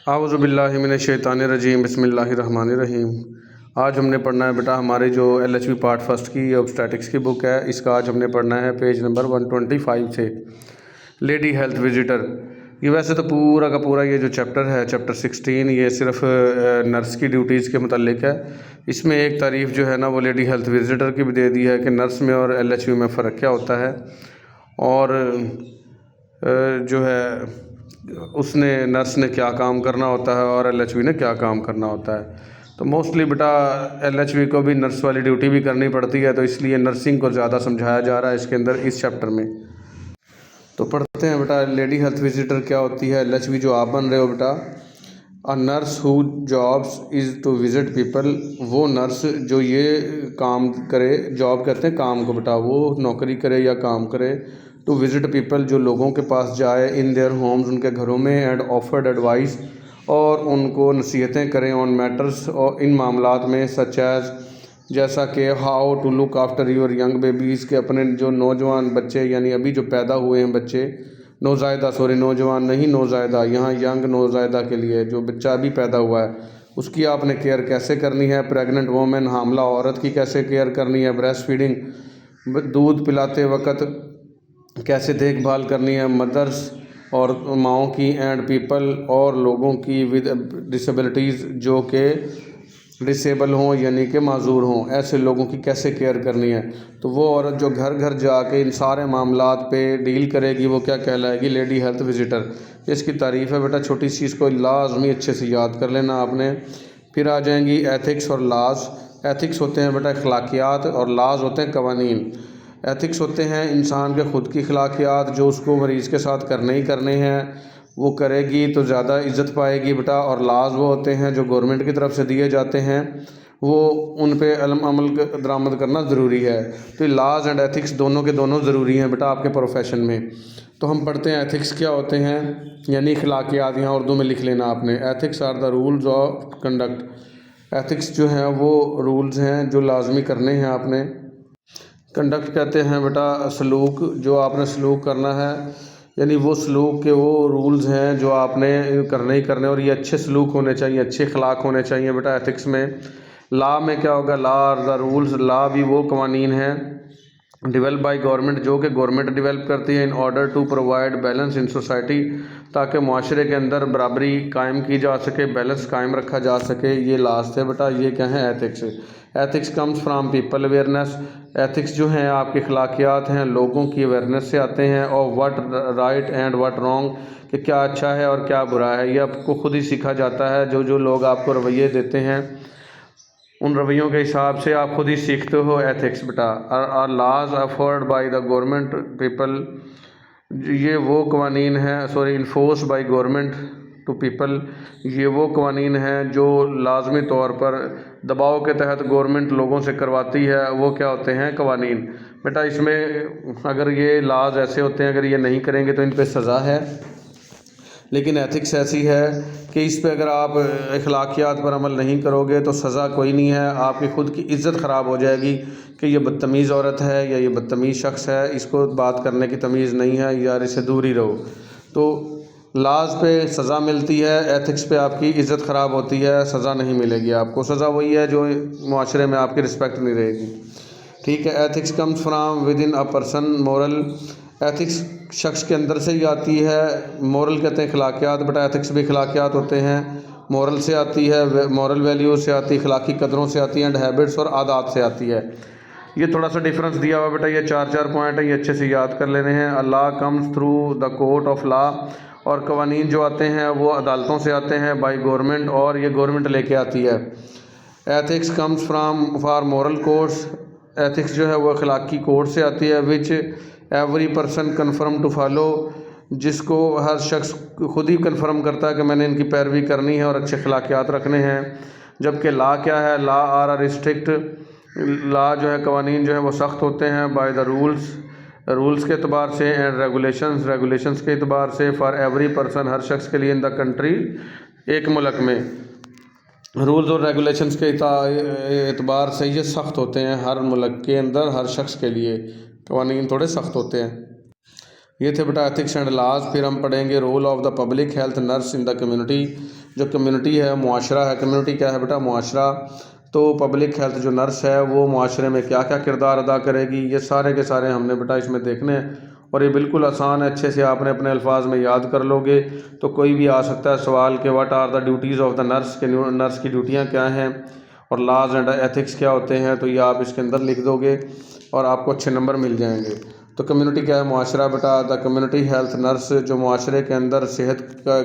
اعوذ باللہ من الشیطان الرجیم، بسم اللہ الرحمن الرحیم۔ آج ہم نے پڑھنا ہے بیٹا ہماری جو LHV پارٹ فرسٹ کی اوبسٹیٹکس کی بک ہے، اس کا آج ہم نے پڑھنا ہے پیج نمبر 125 سے لیڈی ہیلتھ وزٹر۔ یہ ویسے تو پورا کا پورا یہ جو چیپٹر ہے چیپٹر 16 یہ صرف نرس کی ڈیوٹیز کے متعلق ہے۔ اس میں ایک تعریف جو ہے نا وہ لیڈی ہیلتھ وزٹر کی بھی دے دی ہے کہ نرس میں اور LHV میں فرق کیا ہوتا ہے، اور جو ہے اس نے نرس نے کیا کام کرنا ہوتا ہے اور LHV نے کیا کام کرنا ہوتا ہے۔ تو موسٹلی بیٹا LHV کو بھی نرس والی ڈیوٹی بھی کرنی پڑتی ہے، تو اس لیے نرسنگ کو زیادہ سمجھایا جا رہا ہے اس کے اندر اس چیپٹر میں۔ تو پڑھتے ہیں بیٹا لیڈی ہیلتھ وزٹر کیا ہوتی ہے۔ LHV جو آپ بن رہے ہو بیٹا، a nurse who jobs is to visit people، وہ نرس جو یہ کام کرے، جاب کہتے ہیں کام کو بیٹا، وہ نوکری کرے یا کام کرے، ٹو وزٹ پیپل جو لوگوں کے پاس جائے، ان دیئر ہومز ان کے گھروں میں، اینڈ آفرڈ ایڈوائس اور ان کو نصیحتیں کریں، آن میٹرس اور ان معاملات میں، سچ ایز جیسا کہ how to look after your young babies کہ اپنے جو نوجوان بچے یعنی ابھی جو پیدا ہوئے ہیں بچے، نوزائیدہ نوجوان نہیں نوزائیدہ، یہاں ینگ نوزائیدہ کے لیے جو بچہ ابھی پیدا ہوا ہے اس کی آپ نے کیئر کیسے کرنی ہے، پریگننٹ وومن حاملہ عورت کی کیسے کیئر کرنی ہے، بریسٹ فیڈنگ دودھ پلاتے وقت کیسے دیکھ بھال کرنی ہے، مدرس اور ماؤں کی، اینڈ پیپل اور لوگوں کی ود ڈسیبلٹیز جو کہ ڈسیبل ہوں یعنی کہ معذور ہوں، ایسے لوگوں کی کیسے کیئر کرنی ہے۔ تو وہ عورت جو گھر گھر جا کے ان سارے معاملات پہ ڈیل کرے گی وہ کیا کہلائے گی، لیڈی ہیلتھ وزٹر۔ اس کی تعریف ہے بیٹا، چھوٹی سی اس کو لازمی اچھے سے یاد کر لینا آپ نے۔ پھر آ جائیں گی ایتھکس اور لاز۔ ایتھکس ہوتے ہیں بیٹا اخلاقیات اور لاز ہوتے ہیں قوانین۔ ایتھکس ہوتے ہیں انسان کے خود کی اخلاقیات جو اس کو مریض کے ساتھ کرنے ہی کرنے ہیں، وہ کرے گی تو زیادہ عزت پائے گی بیٹا، اور لاز وہ ہوتے ہیں جو گورنمنٹ کی طرف سے دیے جاتے ہیں، وہ ان پہ عمل درآمد کرنا ضروری ہے۔ تو لاز اینڈ ایتھکس دونوں کے دونوں ضروری ہیں بیٹا آپ کے پروفیشن میں۔ تو ہم پڑھتے ہیں ایتھکس کیا ہوتے ہیں، یعنی اخلاقیات، یہاں اردو میں لکھ لینا آپ نے۔ Ethics are the rules of conduct. Ethics جو ہیں وہ رولز ہیں جو لازمی کرنے ہیں آپ نے۔ کنڈکٹ کہتے ہیں بیٹا سلوک، جو آپ نے سلوک کرنا ہے، یعنی وہ سلوک کے وہ رولز ہیں جو آپ نے کرنے ہی کرنے، اور یہ اچھے سلوک ہونے چاہیے، اچھے اخلاق ہونے چاہیے بیٹا ایتھکس میں۔ لا میں کیا ہوگا، لا آر دا رولز، لا بھی وہ قوانین ہیں ڈیولپ بائی گورنمنٹ جو کہ گورنمنٹ ڈیولپ کرتی ہے، in order to provide balance in society تاکہ معاشرے کے اندر برابری قائم کی جا سکے، بیلنس قائم رکھا جا سکے، یہ لاز تھے بیٹا، یہ کیا ہیں ethics. Ethics comes from people awareness. Ethics جو ہیں آپ کی اخلاقیات ہیں لوگوں کی اویئرنیس سے آتے ہیں، اور what right and what wrong کہ کیا اچھا ہے اور کیا برا ہے، یہ آپ کو خود ہی سیکھا جاتا ہے۔ جو لوگ آپ کو رویے دیتے ہیں ان رویوں کے حساب سے آپ خود ہی سیکھتے ہو ایتھکس بیٹا۔ اور laws afford by the government people, یہ وہ قوانین ہیں enforce by government to people, یہ وہ قوانین ہیں جو لازمی طور پر دباؤ کے تحت گورنمنٹ لوگوں سے کرواتی ہے، وہ کیا ہوتے ہیں قوانین بیٹا۔ اس میں اگر یہ لاز ایسے ہوتے ہیں اگر یہ نہیں کریں گے تو ان پہ سزا ہے، لیکن ایتھکس ایسی ہے کہ اس پہ اگر آپ اخلاقیات پر عمل نہیں کرو گے تو سزا کوئی نہیں ہے، آپ کی خود کی عزت خراب ہو جائے گی کہ یہ بدتمیز عورت ہے یا یہ بدتمیز شخص ہے، اس کو بات کرنے کی تمیز نہیں ہے، یار اس سے دور ہی رہو۔ تو لاز پہ سزا ملتی ہے، ایتھکس پہ آپ کی عزت خراب ہوتی ہے، سزا نہیں ملے گی آپ کو۔ سزا وہی ہے جو معاشرے میں آپ کی رسپیکٹ نہیں رہے گی، ٹھیک ہے۔ Ethics comes from with in a person moral. Ethics شخص کے اندر سے ہی آتی ہے، مورل کہتے ہیں اخلاقیات بیٹا، ایتھکس بھی اخلاقیات ہوتے ہیں، مورل سے آتی ہے، مورل ویلیوز سے آتی ہے، اخلاقی قدروں سے آتی ہے، اینڈ ہیبٹس اور عادات سے آتی ہے۔ یہ تھوڑا سا ڈیفرنس دیا ہوا بیٹا، یہ چار پوائنٹ ہیں، یہ اچھے سے یاد کر لینے ہیں۔ Law comes through the court of law, اور قوانین جو آتے ہیں وہ عدالتوں سے آتے ہیں، بائی گورنمنٹ، اور یہ گورنمنٹ لے کے آتی ہے۔ Ethics comes from for moral codes, ethics جو ہے وہ اخلاقی کوڈ سے آتی ہے، which every person confirm to follow, جس کو ہر شخص خود ہی کنفرم کرتا ہے کہ میں نے ان کی پیروی کرنی ہے اور اچھے اخلاقیات رکھنے ہیں۔ جبکہ لا کیا ہے، لا آر ریسٹرکٹ، لا جو ہے قوانین جو ہیں وہ سخت ہوتے ہیں، بائی دا رولز کے اعتبار سے، اینڈ ریگولیشنز کے اعتبار سے، فار ایوری پرسن ہر شخص کے لیے، ان دا کنٹری ایک ملک میں۔ رولز اور ریگولیشنز کے اعتبار سے یہ سخت ہوتے ہیں، ہر ملک کے اندر ہر شخص کے لیے قوانین تھوڑے سخت ہوتے ہیں۔ یہ تھے بیٹا ایتھکس اینڈ لاز۔ پھر ہم پڑھیں گے role of the public health nurse in the community. جو کمیونٹی ہے معاشرہ ہے، کمیونٹی کیا ہے بیٹا؟ معاشرہ. تو پبلک ہیلتھ جو نرس ہے وہ معاشرے میں کیا کیا کردار ادا کرے گی، یہ سارے کے سارے ہم نے بیٹا اس میں دیکھنے ہیں. اور یہ بالکل آسان ہے، اچھے سے آپ نے اپنے الفاظ میں یاد کر لو گے تو کوئی بھی آ سکتا ہے سوال کہ what are the duties of the nurse, کہ نرس کی ڈیوٹیاں کیا ہیں اور لاز اینڈ ایتھکس کیا ہوتے ہیں. تو یہ آپ اس کے اندر لکھ دو گے اور آپ کو اچھے نمبر مل جائیں گے. تو کمیونٹی کیا ہے؟ معاشرہ بیٹا. دا کمیونٹی ہیلتھ نرس جو معاشرے کے اندر صحت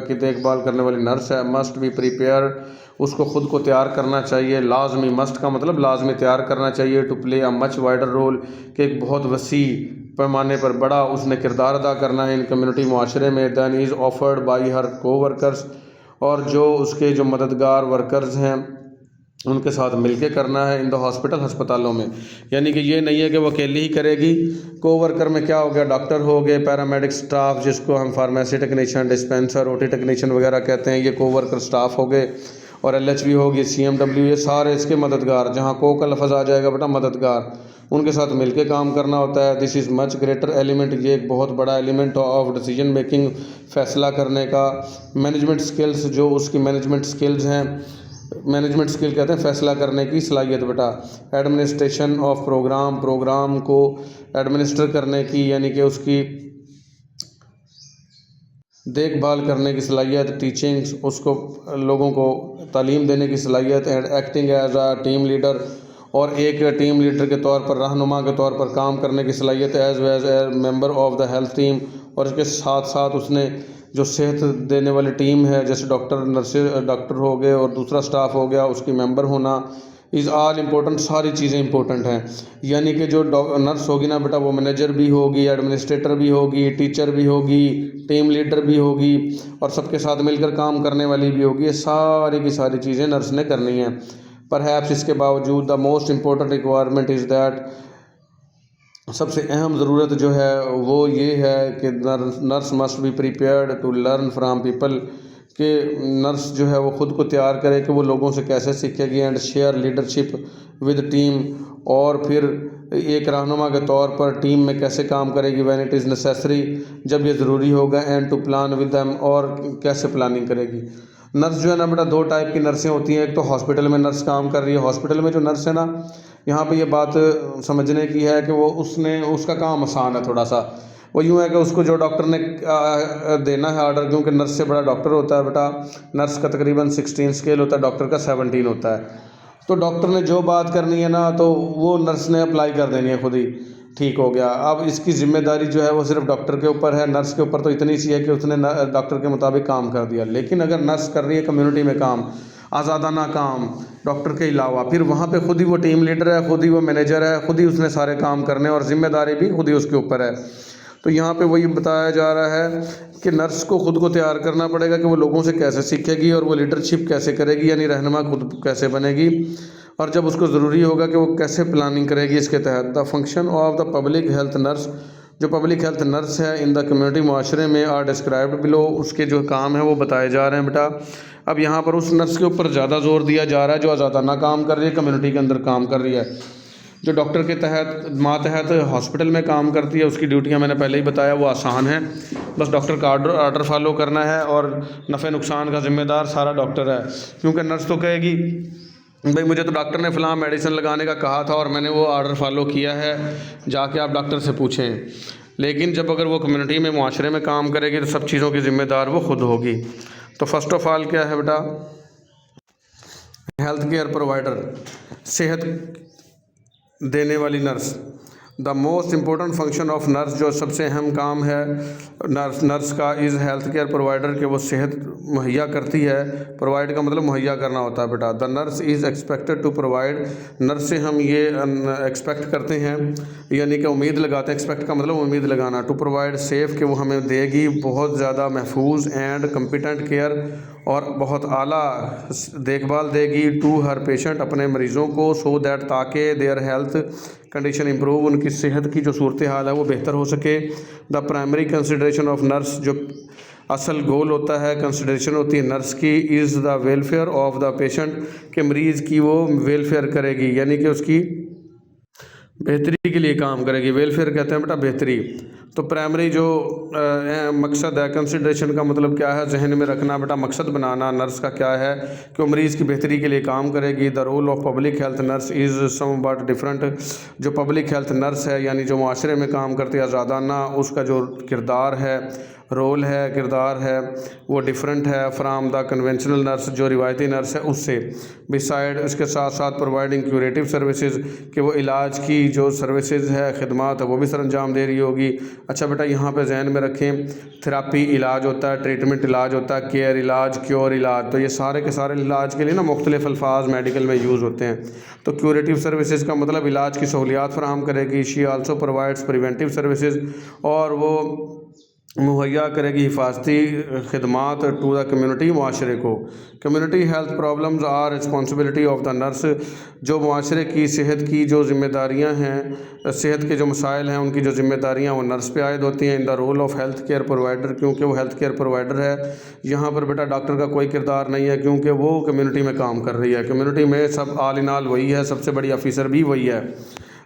کی دیکھ بھال کرنے والی نرس ہے، مسٹ بی پریپیئرڈ، اس کو خود کو تیار کرنا چاہیے. لازمی، مسٹ کا مطلب لازمی تیار کرنا چاہیے. To play a much wider role, کہ ایک بہت وسیع پیمانے پر بڑا اس نے کردار ادا کرنا ہے ان کمیونٹی معاشرے میں. دین از آفرڈ بائی ہر کو ورکرس، اور جو اس کے جو مددگار ورکرز ہیں ان کے ساتھ مل کے کرنا ہے. ان دا ہاسپٹل، ہسپتالوں میں. یعنی کہ یہ نہیں ہے کہ وہ اکیلی ہی کرے گی. کو ورکر میں کیا ہو گیا؟ ڈاکٹر ہو گئے، پیرامیڈک سٹاف جس کو ہم pharmacy technician, dispenser, O T technician وغیرہ کہتے ہیں، یہ کو ورکر سٹاف ہو گئے. اور ایل ایچ بی ہوگی، سی ایم ڈبلیو، یہ سارے اس کے مددگار. جہاں کو کا لفظ آ جائے گا بیٹا مددگار، ان کے ساتھ مل کے کام کرنا ہوتا ہے. دس از مچ گریٹر ایلیمنٹ، یہ ایک بہت بڑا ایلیمنٹ آف ڈیسیجن میکنگ، فیصلہ کرنے کا. مینجمنٹ سکلز، جو اس کی مینجمنٹ سکلز ہیں، مینجمنٹ سکل کہتے ہیں فیصلہ کرنے کی صلاحیت بیٹا. ایڈمنسٹریشن آف پروگرام، پروگرام کو ایڈمنسٹر کرنے کی، یعنی کہ اس کی دیکھ بھال کرنے کی صلاحیت. ٹیچنگس، اس کو لوگوں کو تعلیم دینے کی صلاحیت. And acting as a team leader, اور ایک ٹیم لیڈر کے طور پر، رہنما کے طور پر کام کرنے کی صلاحیت. As was a member of the health team, اور اس کے ساتھ ساتھ اس نے جو صحت دینے والی ٹیم ہے، جیسے ڈاکٹر، ڈاکٹر ہو گئے اور دوسرا سٹاف ہو گیا، اس کی ممبر ہونا. از آل امپورٹنٹ، ساری چیزیں امپورٹنٹ ہیں. یعنی کہ جو نرس ہوگی نا بیٹا، وہ مینیجر بھی ہوگی، ایڈمنسٹریٹر بھی ہوگی، ٹیچر بھی ہوگی، ٹیم لیڈر بھی ہوگی، اور سب کے ساتھ مل کر کام کرنے والی بھی ہوگی. یہ ساری کی ساری چیزیں نرس نے کرنی ہیں. پرہیپس اس کے باوجود the most important requirement is that, سب سے اہم ضرورت جو ہے وہ یہ ہے کہ nurse must be prepared to learn from people, کہ نرس جو ہے وہ خود کو تیار کرے کہ وہ لوگوں سے کیسے سیکھے گی. And share leadership with team, اور پھر ایک رہنما کے طور پر ٹیم میں کیسے کام کرے گی. وین اٹ از نیسیسری، جب یہ ضروری ہوگا. And to plan with them, اور کیسے پلاننگ کرے گی. نرس جو ہے نا بیٹا، دو ٹائپ کی نرسیں ہوتی ہیں. ایک تو ہاسپٹل میں نرس کام کر رہی ہے. ہاسپٹل میں جو نرس ہے نا، یہاں پہ یہ بات سمجھنے کی ہے کہ وہ اس کا کام آسان ہے تھوڑا سا. وہ یوں ہے کہ اس کو جو ڈاکٹر نے دینا ہے آرڈر، کیونکہ نرس سے بڑا ڈاکٹر ہوتا ہے بیٹا. نرس کا تقریباً 16 اسکیل ہوتا ہے، ڈاکٹر کا 17 ہوتا ہے. تو ڈاکٹر نے جو بات کرنی ہے نا، تو وہ نرس نے اپلائی کر دینی ہے خود ہی. ٹھیک ہو گیا. اب اس کی ذمہ داری جو ہے وہ صرف ڈاکٹر کے اوپر ہے. نرس کے اوپر تو اتنی سی ہے کہ اس نے ڈاکٹر کے مطابق کام کر دیا. لیکن اگر نرس کر رہی ہے کمیونٹی میں کام، آزادانہ کام ڈاکٹر کے علاوہ، پھر وہاں پہ خود ہی وہ ٹیم لیڈر ہے، خود ہی وہ مینیجر ہے، خود ہی اس نے سارے کام کرنے، اور ذمہ داری بھی خود ہی اس کے اوپر ہے. تو یہاں پہ وہی بتایا جا رہا ہے کہ نرس کو خود کو تیار کرنا پڑے گا کہ وہ لوگوں سے کیسے سیکھے گی، اور وہ لیڈرشپ کیسے کرے گی، یعنی رہنما خود کیسے بنے گی. اور جب اس کو ضروری ہوگا کہ وہ کیسے پلاننگ کرے گی اس کے تحت. The function of the public health nurse, جو پبلک ہیلتھ نرس ہے ان دا کمیونٹی معاشرے میں، آر ڈسکرائبڈ بلو، اس کے جو کام ہیں وہ بتائے جا رہے ہیں بیٹا. اب یہاں پر اس نرس کے اوپر زیادہ زور دیا جا رہا ہے جو آزادانہ کام کر رہی ہے، کمیونٹی کے اندر کام کر رہی ہے. جو ڈاکٹر کے ماتحت ہاسپٹل میں کام کرتی ہے، اس کی ڈیوٹیاں میں نے پہلے ہی بتایا وہ آسان ہیں. بس ڈاکٹر کا آرڈر فالو کرنا ہے، اور نفع نقصان کا ذمہ دار سارا ڈاکٹر ہے. کیونکہ نرس تو کہے گی بھائی مجھے تو ڈاکٹر نے فلاں میڈیسن لگانے کا کہا تھا اور میں نے وہ آرڈر فالو کیا ہے، جا کے آپ ڈاکٹر سے پوچھیں. لیکن جب اگر وہ کمیونٹی میں، معاشرے میں کام کرے گی تو سب چیزوں کی ذمہ دار وہ خود ہوگی. تو فرسٹ آف آل کیا ہے بیٹا؟ ہیلتھ کیئر پرووائڈر، صحت دینے والی nurse. The most important function of nurse, جو سب سے اہم کام ہے نرس کا، از ہیلتھ کیئر پرووائڈر، کہ وہ صحت مہیا کرتی ہے. پرووائڈ کا مطلب مہیا کرنا ہوتا ہے بیٹا. The nurse is expected to provide, nurse سے ہم یہ ایکسپیکٹ کرتے ہیں، یعنی کہ امید لگاتے ہیں. ایکسپیکٹ کا مطلب امید لگانا. ٹو پرووائڈ سیف، کہ وہ ہمیں دے گی بہت زیادہ محفوظ، اینڈ کمپیٹنٹ کیئر، اور بہت اعلیٰ دیکھ بھال دے گی. ٹو ہر پیشنٹ، اپنے مریضوں کو. سو دیٹ، تاکہ دیئر ہیلتھ کنڈیشن امپروو، ان کی صحت کی جو صورتحال ہے وہ بہتر ہو سکے. The primary consideration of nurse, جو اصل گول ہوتا ہے، کنسیڈریشن ہوتی ہے نرس کی، is the welfare of the patient, کہ مریض کی وہ ویلفیئر کرے گی، یعنی کہ اس کی بہتری کے لیے کام کرے گی. ویلفیئر کہتے ہیں بیٹا بہتری. تو پرائمری جو مقصد ہے، کنسیڈریشن کا مطلب کیا ہے، ذہن میں رکھنا بیٹا، مقصد بنانا نرس کا کیا ہے کہ وہ مریض کی بہتری کے لیے کام کرے گی۔ The role of public health nurse is some bit different. جو پبلک ہیلتھ نرس ہے یعنی جو معاشرے میں کام کرتی ہے آزادانہ، اس کا جو کردار ہے، رول ہے، کردار ہے، وہ ڈیفرنٹ ہے فرام دا کنونشنل نرس، جو روایتی نرس ہے اس سے۔ بسائڈ، اس کے ساتھ ساتھ پرووائڈنگ کیوریٹیو سروسز، کہ وہ علاج کی جو سروسز ہے، خدمات ہے، وہ بھی سر انجام دے رہی ہوگی۔ اچھا بیٹا یہاں پہ ذہن میں رکھیں، تھراپی علاج ہوتا ہے، ٹریٹمنٹ علاج ہوتا ہے، کیئر علاج، کیور علاج، تو یہ سارے کے سارے علاج کے لیے نا مختلف الفاظ میڈیکل میں یوز ہوتے ہیں۔ تو کیوریٹیو سروسز کا مطلب علاج کی سہولیات فراہم کرے گی۔ She also provides preventive services, اور وہ مہیا کرے گی حفاظتی خدمات ٹو دا کمیونٹی، معاشرے کو۔ Community health problems are responsibility of the nurse, جو معاشرے کی صحت کی جو ذمہ داریاں ہیں، صحت کے جو مسائل ہیں ان کی جو ذمہ داریاں وہ نرس پہ عائد ہوتی ہیں۔ In the role of health care provider, کیونکہ وہ ہیلتھ کیئر پرووائڈر ہے، یہاں پر بیٹا ڈاکٹر کا کوئی کردار نہیں ہے، کیونکہ وہ کمیونٹی میں کام کر رہی ہے، کمیونٹی میں سب آل ان آل وہی ہے، سب سے بڑی آفیسر بھی وہی ہے۔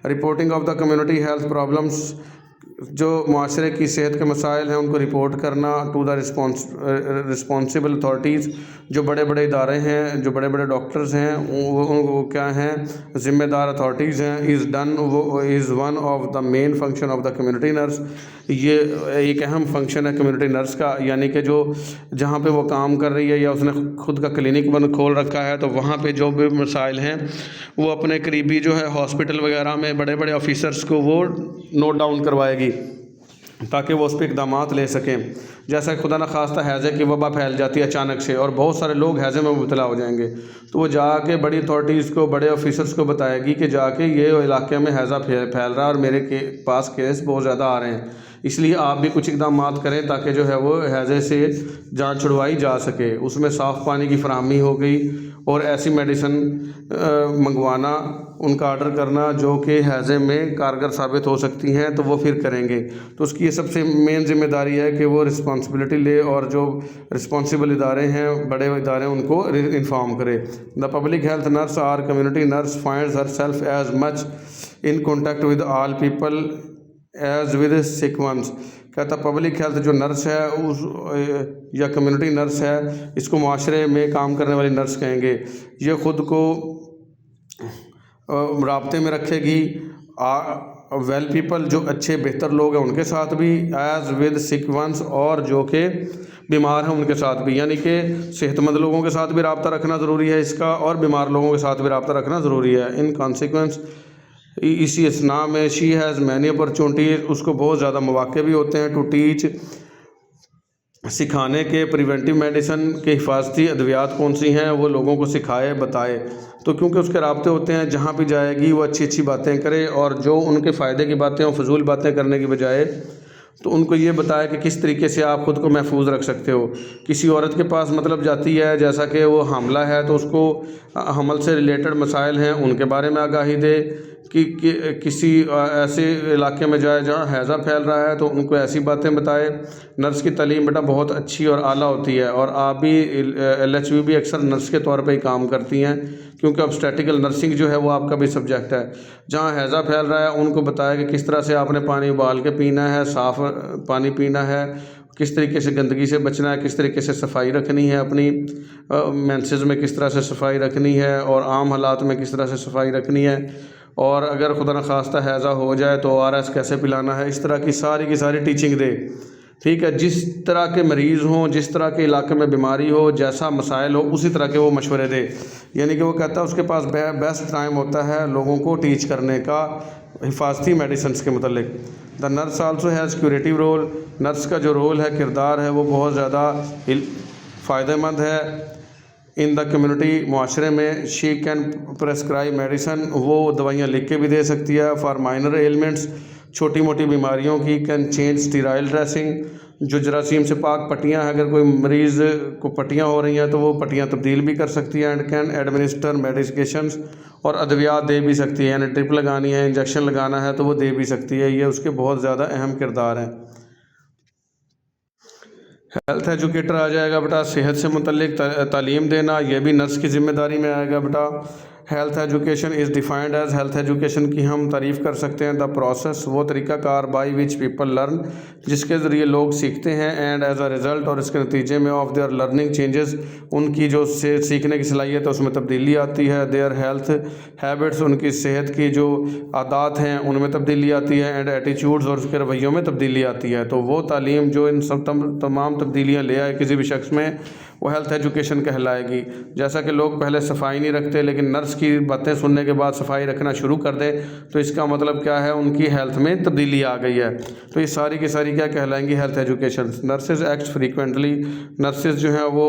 Reporting of the community health problems, جو معاشرے کی صحت کے مسائل ہیں ان کو رپورٹ کرنا ٹو دا رسپانسبل اتھارٹیز، جو بڑے بڑے ادارے ہیں، جو بڑے بڑے ڈاکٹرز ہیں، وہ کیا ہیں، ذمہ دار اتھارٹیز ہیں۔ Is one of the main function of the community nurse, یہ ایک اہم فنکشن ہے کمیونٹی نرس کا، یعنی کہ جو جہاں پہ وہ کام کر رہی ہے یا اس نے خود کا کلینک کھول رکھا ہے، تو وہاں پہ جو بھی مسائل ہیں وہ اپنے قریبی جو ہے ہاسپٹل وغیرہ میں بڑے بڑے آفیسرز کو وہ نوٹ ڈاؤن کروائے گی تاکہ وہ اس پہ اقدامات لے سکیں۔ جیسا کہ خدا نخواستہ ہیضے کی وبا پھیل جاتی ہے اچانک سے اور بہت سارے لوگ ہیضے میں مبتلا ہو جائیں گے، تو وہ جا کے بڑی اتھارٹیز کو، بڑے آفیسرز کو بتائے گی کہ جا کے یہ علاقے میں ہیضہ پھیل رہا ہے اور میرے پاس کیس بہت زیادہ آ رہے ہیں، اس لیے آپ بھی کچھ اقدامات کریں تاکہ جو ہے وہ ہیضے سے جان چھڑوائی جا سکے۔ اس میں صاف پانی کی فراہمی ہو گئی اور ایسی میڈیسن منگوانا، ان کا آرڈر کرنا جو کہ ہیضے میں کارگر ثابت ہو سکتی ہیں، تو وہ پھر کریں گے۔ تو اس کی یہ سب سے مین ذمہ داری ہے کہ وہ رسپانسبلٹی لے اور جو رسپانسبل ادارے ہیں، بڑے ادارے، ان کو انفارم کرے۔ دا پبلک ہیلتھ نرس اور community nurse finds her self as much in contact with all people as with سک ونس۔ کہتا پبلک ہیلتھ جو نرس ہے یا کمیونٹی نرس ہے، اس کو معاشرے میں کام کرنے والی نرس کہیں گے، یہ خود کو رابطے میں رکھے گی ویل پیپل، جو اچھے بہتر لوگ ہیں ان کے ساتھ بھی، ایز ود سک ونس، اور جو کہ بیمار ہیں ان کے ساتھ بھی، یعنی کہ صحت مند لوگوں کے ساتھ بھی رابطہ رکھنا ضروری ہے اس کا، اور بیمار لوگوں کے ساتھ بھی رابطہ رکھنا ضروری ہے۔ ان کانسیکوینس، اسی اسنا میں شی ہیز مینی اپرچونٹیز، اس کو بہت زیادہ مواقع بھی ہوتے ہیں، ٹو ٹیچ، سکھانے کے، پریونٹیو میڈیسن کے، حفاظتی ادویات کون سی ہیں وہ لوگوں کو سکھائے، بتائے، تو کیونکہ اس کے رابطے ہوتے ہیں، جہاں بھی جائے گی وہ اچھی اچھی باتیں کرے، اور جو ان کے فائدے کی باتیں ہوں، فضول باتیں کرنے کی بجائے تو ان کو یہ بتائے کہ کس طریقے سے آپ خود کو محفوظ رکھ سکتے ہو۔ کسی عورت کے پاس مطلب جاتی ہے، جیسا کہ وہ حاملہ ہے، تو اس کو حمل سے ریلیٹڈ مسائل ہیں ان کے بارے میں آگاہی دے، کہ کسی ایسے علاقے میں جائے جہاں ہیضہ پھیل رہا ہے تو ان کو ایسی باتیں بتائے۔ نرس کی تعلیم بیٹا بہت اچھی اور اعلیٰ ہوتی ہے، اور آپ بھی LHV بھی اکثر نرس کے طور پہ ہی کام کرتی ہیں، کیونکہ obstetrical نرسنگ جو ہے وہ آپ کا بھی سبجیکٹ ہے۔ جہاں ہیضہ پھیل رہا ہے ان کو بتایا کہ کس طرح سے آپ نے پانی ابال کے پینا ہے، صاف پانی پینا ہے، کس طریقے سے گندگی سے بچنا ہے، کس طریقے سے صفائی رکھنی ہے، اپنی مینسز میں کس طرح سے صفائی رکھنی ہے، اور عام حالات میں کس طرح سے صفائی رکھنی ہے، اور اگر خدا نخواستہ ہیضہ ہو جائے تو ORS کیسے پلانا ہے، اس طرح کی ساری ٹیچنگ دے، ٹھیک ہے۔ جس طرح کے مریض ہوں، جس طرح کے علاقے میں بیماری ہو، جیسا مسائل ہو، اسی طرح کے وہ مشورے دے، یعنی کہ وہ کہتا ہے اس کے پاس بیسٹ ٹائم ہوتا ہے لوگوں کو ٹیچ کرنے کا حفاظتی میڈیسنس کے متعلق۔ The nurse also has curative role, nurse کا جو رول ہے، کردار ہے، وہ بہت زیادہ فائدہ مند ہے ان دا کمیونٹی، معاشرے میں۔ شی کین پرسکرائب میڈیسن، وہ دوائیاں لکھ کے بھی دے سکتی ہے، فار مائنر ایلمنٹس، چھوٹی موٹی بیماریوں کی۔ کین چینج اسٹیرائل ڈریسنگ، جو جراثیم سے پاک پٹیاں ہیں، اگر کوئی مریض کو پٹیاں ہو رہی ہیں تو وہ پٹیاں تبدیل بھی کر سکتی ہے۔ اینڈ کین ایڈمنسٹر میڈیکیشنز، اور ادویات دے بھی سکتی ہے، یعنی ڈرپ لگانی ہے، انجیکشن لگانا ہے تو وہ دے بھی سکتی ہے، یہ اس کے بہت زیادہ اہم کردار ہیں۔ ہیلتھ ایجوکیٹر آ جائے گا بیٹا، صحت سے متعلق تعلیم دینا، یہ بھی نرس کی ذمہ داری میں آئے گا بیٹا۔ Health education is defined as, health education کی ہم تعریف کر سکتے ہیں دا پروسیس، وہ طریقہ کار بائی وچ پیپل لرن، جس کے ذریعے لوگ سیکھتے ہیں، اینڈ ایز اے ریزلٹ، اور اس کے نتیجے میں آف دیئر لرننگ چینجز، ان کی جو سیکھنے کی صلاحیت ہے اس میں تبدیلی آتی ہے، دیئر ہیلتھ ہیبٹس، ان کی صحت کی جو عادات ہیں ان میں تبدیلی آتی ہے، اینڈ ایٹیچیوڈز، اور اس کے رویوں میں تبدیلی آتی ہے۔ تو وہ تعلیم جو ان سب تمام تبدیلیاں لے آئے کسی بھی شخص میں، وہ ہیلتھ ایجوکیشن کہلائے گی۔ جیسا کہ لوگ پہلے صفائی نہیں رکھتے لیکن نرس کی باتیں سننے کے بعد صفائی رکھنا شروع کر دے، تو اس کا مطلب کیا ہے؟ ان کی ہیلتھ میں تبدیلی آ گئی ہے۔ تو یہ ساری کی ساری کیا کہلائیں گی؟ Health education. Nurses act frequently, nurses جو ہیں وہ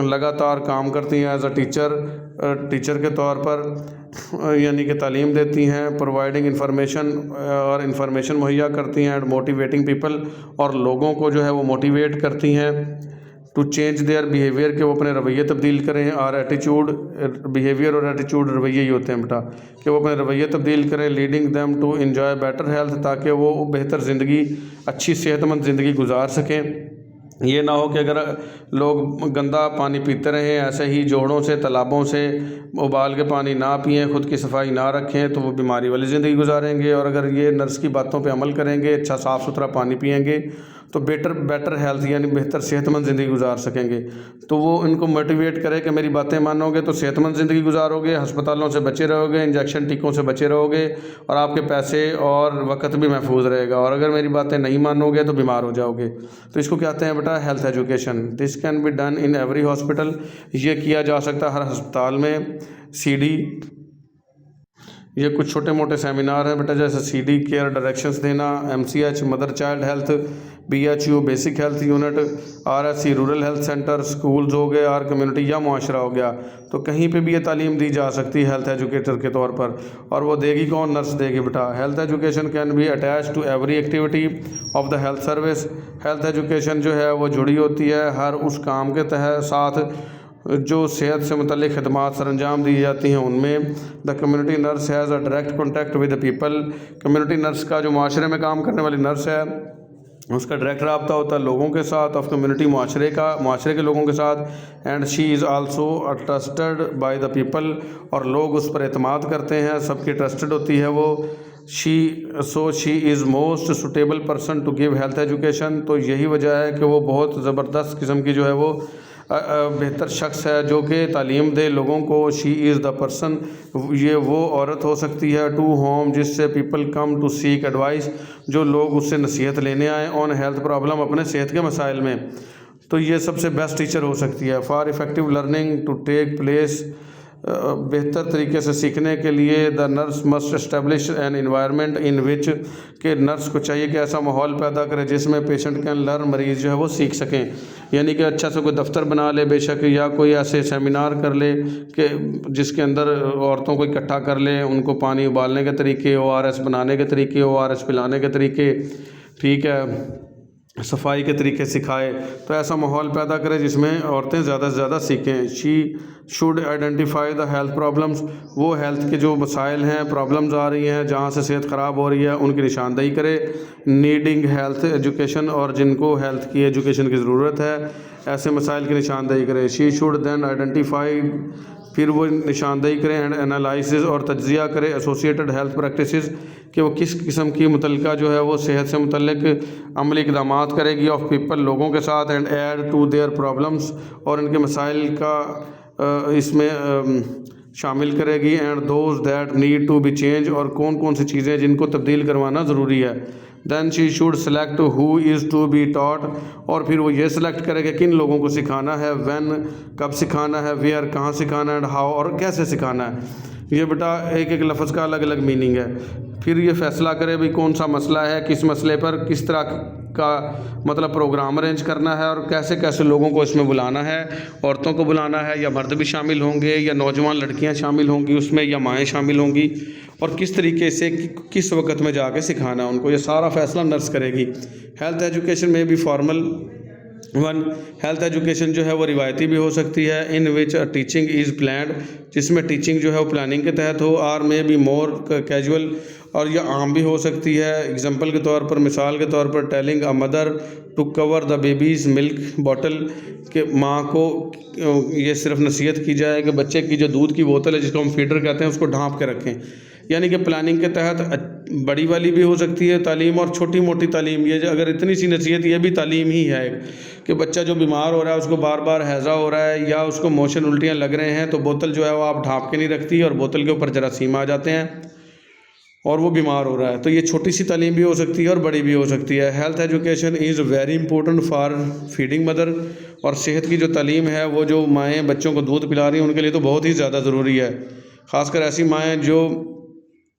لگاتار کام کرتی ہیں ایز اے ٹیچر کے طور پر، یعنی کہ تعلیم دیتی ہیں، پرووائڈنگ انفارمیشن، اور انفارمیشن مہیا کرتی ہیں، اینڈ موٹیویٹنگ پیپل، اور لوگوں کو جو ہے وہ موٹیویٹ کرتی ہیں، ٹو چینج دیئر بیہیویئر، کہ وہ اپنے رویے تبدیل کریں، اور ایٹیچیوڈ، بیہیویئر اور ایٹیچیوڈ رویے ہی ہوتے ہیں بیٹا، کہ وہ اپنے رویے تبدیل کریں، leading them to enjoy better health, تاکہ وہ بہتر زندگی، اچھی صحت مند زندگی گزار سکیں۔ یہ نہ ہو کہ اگر لوگ گندا پانی پیتے رہیں، ایسے ہی جوڑوں سے، تالابوں سے ابال کے پانی نہ پئیں، خود کی صفائی نہ رکھیں، تو وہ بیماری والی زندگی گزاریں گے۔ اور اگر یہ نرس کی باتوں پہ عمل کریں گے، اچھا صاف ستھرا پانی پئیں گے، تو بیٹر ہیلتھ، یعنی بہتر صحت مند زندگی گزار سکیں گے۔ تو وہ ان کو موٹیویٹ کرے کہ میری باتیں مانو گے تو صحت مند زندگی گزارو گے، ہسپتالوں سے بچے رہو گے، انجیکشن ٹیکوں سے بچے رہو گے، اور آپ کے پیسے اور وقت بھی محفوظ رہے گا۔ اور اگر میری باتیں نہیں مانو گے تو بیمار ہو جاؤ گے۔ تو اس کو کہتے ہیں بیٹا health education. This can be done in every hospital, یہ کیا جا سکتا ہے ہر ہسپتال میں۔ سی ڈی، یہ کچھ چھوٹے موٹے سیمینار ہیں بیٹا، جیسے سی ڈی کیئر ڈائریکشنز دینا، M C H mother child health, B H U basic health unit, R S C rural health centre, schools ہو گئے، اور کمیونٹی یا معاشرہ ہو گیا۔ تو کہیں پہ بھی یہ تعلیم دی جا سکتی ہے ہیلتھ ایجوکیٹر کے طور پر، اور وہ دے گی کون؟ نرس دے گی بیٹا۔ Health education can be attach to every activity of the health service, health education جو ہے وہ جڑی ہوتی ہے ہر اس کام کے ساتھ جو صحت سے متعلق خدمات سر انجام دی جاتی ہیں ان میں۔ دا community nurse has a direct contact with the people, community nurse کا جو معاشرے میں کام کرنے والی نرس ہے اس کا ڈائریکٹ رابطہ ہوتا ہے لوگوں کے ساتھ، آف کمیونٹی، معاشرے کے لوگوں کے ساتھ، and she is also trusted by the people, اور لوگ اس پر اعتماد کرتے ہیں، سب کی ٹرسٹڈ ہوتی ہے وہ۔ She is most suitable person to give health education, تو یہی وجہ ہے کہ وہ بہت زبردست قسم کی جو ہے وہ بہتر شخص ہے جو کہ تعلیم دے لوگوں کو۔ شی از دا پرسن، یہ وہ عورت ہو سکتی ہے، ٹو ہوم، جس سے people come to seek advice, جو لوگ اس سے نصیحت لینے آئیں، آن ہیلتھ پرابلم، اپنے صحت کے مسائل میں۔ تو یہ سب سے بیسٹ ٹیچر ہو سکتی ہے۔ For effective learning to take place, بہتر طریقے سے سیکھنے کے لیے the nurse must establish an environment in which, کہ نرس کو چاہیے کہ ایسا ماحول پیدا کرے جس میں پیشنٹ کین لرن، مریض جو ہے وہ سیکھ سکیں، یعنی کہ اچھا سے کوئی دفتر بنا لے بے شک، یا کوئی ایسے سیمینار کر لے کہ جس کے اندر عورتوں کو اکٹھا کر لے، ان کو پانی ابالنے کے طریقے، او آر ایس بنانے کے طریقے، او آر ایس پلانے کے طریقے، ٹھیک ہے، صفائی کے طریقے سکھائے۔ تو ایسا ماحول پیدا کرے جس میں عورتیں زیادہ سے زیادہ سیکھیں۔ She should identify the health problems, وہ ہیلتھ کے جو مسائل ہیں، پرابلمز آ رہی ہیں، جہاں سے صحت خراب ہو رہی ہے، ان کی نشاندہی کرے۔ نیڈنگ ہیلتھ ایجوکیشن، اور جن کو ہیلتھ کی ایجوکیشن کی ضرورت ہے، ایسے مسائل کی نشاندہی کرے۔ شی شوڈ دین آئیڈینٹیفائی، پھر وہ نشاندہی کریں، اینڈ انالائسز، اور تجزیہ کرے، ایسوسیٹڈ ہیلتھ پریکٹسز، کہ وہ کس قسم کی متعلقہ جو ہے وہ صحت سے متعلق عملی اقدامات کرے گی، آف پیپل، لوگوں کے ساتھ، and aid to their problems, اور ان کے مسائل کا اس میں شامل کرے گی، and those that need to be change, اور کون کون سی چیزیں جن کو تبدیل کروانا ضروری ہے۔ Then she should select who is to be taught, اور پھر وہ یہ سلیکٹ کرے کہ کن لوگوں کو سکھانا ہے، وین، کب سکھانا ہے، ویئر، کہاں سکھانا ہے، اینڈ ہاؤ، اور کیسے سکھانا ہے۔ یہ بیٹا ایک ایک لفظ کا الگ الگ میننگ ہے۔ پھر یہ فیصلہ کرے بھی کون سا مسئلہ ہے، کس مسئلے پر کس طرح کا مطلب پروگرام ارینج کرنا ہے، اور کیسے کیسے لوگوں کو اس میں بلانا ہے، عورتوں کو بلانا ہے، یا مرد بھی شامل ہوں گے، یا نوجوان لڑکیاں شامل ہوں گی اس میں، یا مائیں شامل ہوں گی، اور کس طریقے سے کس وقت میں جا کے سکھانا ہے ان کو، یہ سارا فیصلہ نرس کرے گی۔ ہیلتھ ایجوکیشن میں بھی فارمل ون، ہیلتھ ایجوکیشن جو ہے وہ روایتی بھی ہو سکتی ہے، ان وچ ٹیچنگ از پلانڈ، جس میں ٹیچنگ جو ہے وہ پلاننگ کے تحت ہو، آر میں بی مور کیجول، اور یہ عام بھی ہو سکتی ہے. اگزامپل کے طور پر، مثال کے طور پر، telling a mother to cover the baby's milk bottle, کہ ماں کو یہ صرف نصیحت کی جائے کہ بچے کی جو دودھ کی بوتل ہے جس کو ہم فیڈر کہتے ہیں اس کو ڈھانپ کے رکھیں. یعنی کہ پلاننگ کے تحت بڑی والی بھی ہو سکتی ہے تعلیم اور چھوٹی موٹی تعلیم. یہ اگر اتنی سی نصیحت، یہ بھی تعلیم ہی ہے کہ بچہ جو بیمار ہو رہا ہے، اس کو بار بار ہیضہ ہو رہا ہے یا اس کو موشن الٹیاں لگ رہے ہیں، تو بوتل جو ہے وہ آپ ڈھانپ کے نہیں رکھتی اور بوتل کے اوپر جراثیم آ جاتے ہیں اور وہ بیمار ہو رہا ہے. تو یہ چھوٹی سی تعلیم بھی ہو سکتی ہے اور بڑی بھی ہو سکتی ہے. Health education is very important for feeding mother. اور صحت کی جو تعلیم ہے وہ جو مائیں بچوں کو دودھ پلا رہی ہیں ان کے لیے تو بہت ہی زیادہ ضروری ہے. خاص کر ایسی مائیں جو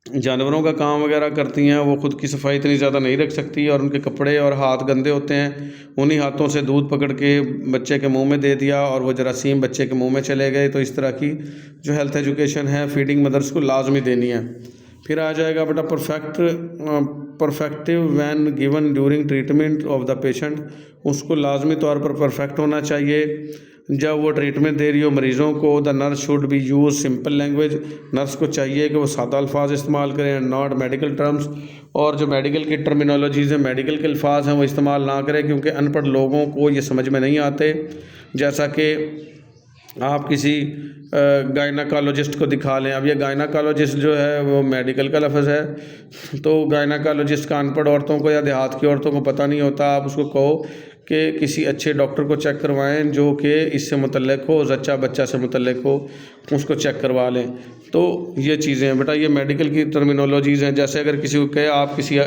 جانوروں کا کام وغیرہ کرتی ہیں، وہ خود کی صفائی اتنی زیادہ نہیں رکھ سکتی اور ان کے کپڑے اور ہاتھ گندے ہوتے ہیں. انہی ہاتھوں سے دودھ پکڑ کے بچے کے منہ میں دے دیا اور وہ جراثیم بچے کے منہ میں چلے گئے. تو اس طرح کی جو ہیلتھ ایجوکیشن ہے فیڈنگ مدرس کو لازمی دینی ہے. پھر آ جائے گا بیٹا perfective when given during treatment of the patient. اس کو لازمی طور پر پرفیکٹ ہونا چاہیے جب وہ ٹریٹمنٹ دے رہی ہو مریضوں کو. The nurse should be use simple language. Nurse کو چاہیے کہ وہ سادہ الفاظ استعمال کریں، ناٹ میڈیکل ٹرمز. اور جو میڈیکل کی ٹرمینالوجیز ہیں، میڈیکل کے الفاظ ہیں، وہ استعمال نہ کریں کیونکہ ان پڑھ لوگوں کو یہ سمجھ میں نہیں آتے. جیسا کہ آپ کسی گائناکالوجسٹ کو دکھا لیں. اب یہ گائناکالوجسٹ جو ہے وہ میڈیکل کا لفظ ہے، تو گائناکالوجسٹ کا ان پڑھ عورتوں کو یا دیہات کی عورتوں کو پتہ نہیں ہوتا. آپ اس کو کہو کہ کسی اچھے ڈاکٹر کو چیک کروائیں جو کہ اس سے متعلق ہو، زچہ بچہ سے متعلق ہو، اس کو چیک کروا لیں. تو یہ چیزیں ہیں بیٹا، یہ میڈیکل کی ٹرمینالوجیز ہیں. جیسے اگر کسی کو کہے آپ کسی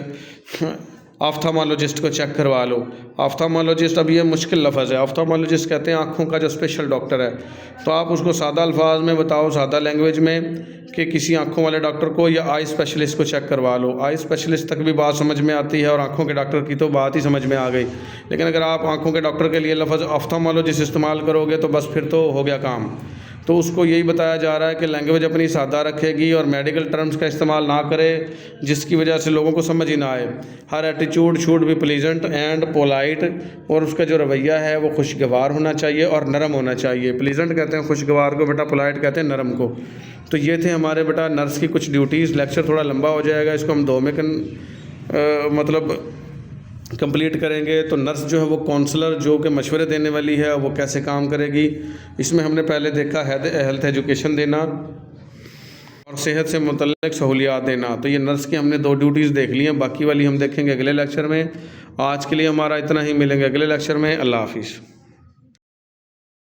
آفتھالمولوجسٹ کو چیک کروا لو. آفتھالمولوجسٹ، اب یہ مشکل لفظ ہے. آفتھالمولوجسٹ کہتے ہیں آنکھوں کا جو اسپیشل ڈاکٹر ہے. تو آپ اس کو سادہ الفاظ میں بتاؤ، سادہ لینگویج میں، کہ کسی آنکھوں والے ڈاکٹر کو یا آئی اسپیشلسٹ کو چیک کروا لو. آئی اسپیشلسٹ تک بھی بات سمجھ میں آتی ہے اور آنکھوں کے ڈاکٹر کی تو بات ہی سمجھ میں آ گئی. لیکن اگر آپ آنکھوں کے ڈاکٹر کے لیے لفظ آفتھالمولوجسٹ استعمال کرو گے تو بس پھر تو ہو گیا کام. تو اس کو یہی بتایا جا رہا ہے کہ لینگویج اپنی سادہ رکھے گی اور میڈیکل ٹرمز کا استعمال نہ کرے جس کی وجہ سے لوگوں کو سمجھ ہی نہ آئے. ہر ایٹیچیوڈ should be pleasant and polite. اور اس کا جو رویہ ہے وہ خوشگوار ہونا چاہیے اور نرم ہونا چاہیے. پلیزنٹ کہتے ہیں خوشگوار کو بیٹا، پولائٹ کہتے ہیں نرم کو. تو یہ تھے ہمارے بیٹا نرس کی کچھ ڈیوٹیز. لیکچر تھوڑا لمبا ہو جائے گا، اس کو ہم 2 میں کمپلیٹ کریں گے. تو نرس جو ہے وہ کونسلر جو کہ مشورے دینے والی ہے، وہ کیسے کام کرے گی. اس میں ہم نے پہلے دیکھا ہے ہیلتھ ایجوکیشن دینا اور صحت سے متعلق سہولیات دینا. تو یہ نرس کی ہم نے 2 ڈیوٹیز دیکھ لی ہیں، باقی والی ہم دیکھیں گے اگلے لیکچر میں. آج کے لیے ہمارا اتنا ہی، ملیں گے اگلے لیکچر میں. اللہ حافظ.